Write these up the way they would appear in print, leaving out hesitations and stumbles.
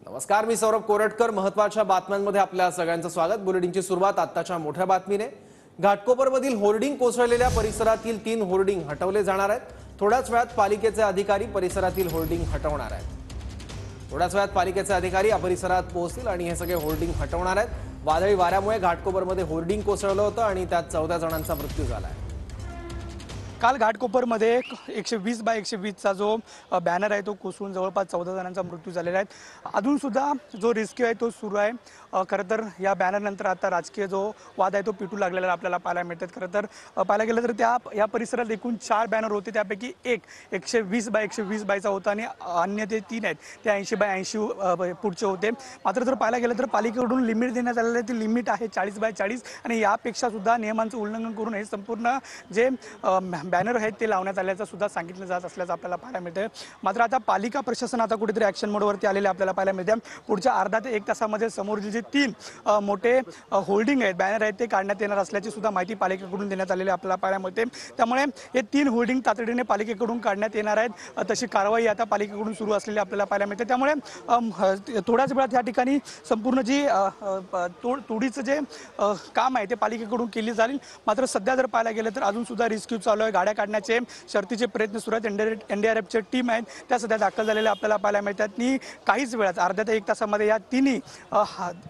नमस्कार, मी सौरभ कोरटकर. महत्त्वाच्या बातम्यांमध्ये आपल्या सगळ्यांचं स्वागत. बुलेटिनची सुरुवात आत्ताच्या मोठ्या बातमीने. घाटकोपरमधील होर्डिंग कोसळलेल्या परिसरातील 3 होर्डिंग हटवले जाणार आहेत. थोड्याच वेळात पालिकेचे अधिकारी परिसरातील होर्डिंग हटवणार आहेत. थोड्याच वेळात पालिकेचे अधिकारी या परिसरात पोहोचतील आणि हे सगळे होर्डिंग हटवणार आहेत. वादळी वाऱ्यामुळे घाटकोपरमध्ये होर्डिंग कोसळलं होतं आणि त्यात 14 जणांचा मृत्यू झाला आहे. काल घाटकोपरमध्ये 120 बाय 120चा जो बॅनर आहे तो कोसळून जवळपास 14 जणांचा मृत्यू झालेला आहे. अजून सुद्धा जो रेस्क्यू आहे तो सुरू आहे. खरं तर या बॅनरनंतर आता राजकीय जो वाद आहे तो पिटू लागलेला आपल्याला पाहायला मिळतात. खरं तर पाहायला गेलं तर या परिसरात एकूण 4 बॅनर होते, त्यापैकी एक 120 बाय 120 बायचा होता आणि अन्य ते 3 आहेत ते 80 बाय 80 पुढचे होते. मात्र जर पाहायला गेलं तर पालिकेकडून लिमिट देण्यात आलेलं आहे. ती लिमिट आहे 40 बाय 40 आणि यापेक्षा सुद्धा नियमांचं उल्लंघन करून हे संपूर्ण जे बॅनर आहेत ते लावण्यात आल्याचं सुद्धा सांगितलं जात असल्याचं आपल्याला पाहायला मिळतं. मात्र आता पालिका प्रशासन आता कुठेतरी ॲक्शन मोडवरती आलेले आपल्याला पाहायला मिळते. पुढच्या अर्धा ते 1 तासामध्ये समोरचे जे 3 मोठे होल्डिंग आहेत, बॅनर आहेत ते काढण्यात येणार असल्याची सुद्धा माहिती पालिकेकडून देण्यात आलेली आपल्याला पाहायला मिळते. त्यामुळे हे 3 होल्डिंग तातडीने पालिकेकडून काढण्यात येणार आहेत. तशी कारवाई आता पालिकेकडून सुरू असलेली आपल्याला पाहायला मिळते. त्यामुळे थोड्याच वेळात या ठिकाणी संपूर्ण जी तोडीचं जे काम आहे ते पालिकेकडून केली जाईल. मात्र सध्या जर पाहायला गेलं तर अजून सुद्धा रेस्क्यू चालू आहे. गाड्या काढण्याचे शर्तीचे प्रयत्न सुरू आहेत. NDRFच्या टीम आहेत त्या सध्या दाखल झालेल्या आपल्याला पाहायला मिळतात. आणि काहीच वेळात अर्ध्या ते 1 तासामध्ये या तिन्ही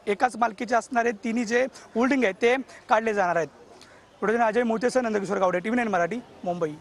एकाच मालकीचे असणारे तिन्ही जे होल्डिंग आहेत ते काढले जाणार आहेत. पुढे अजय मोतेसर, नंदकिशोर गावडे, TV9 मराठी, मुंबई.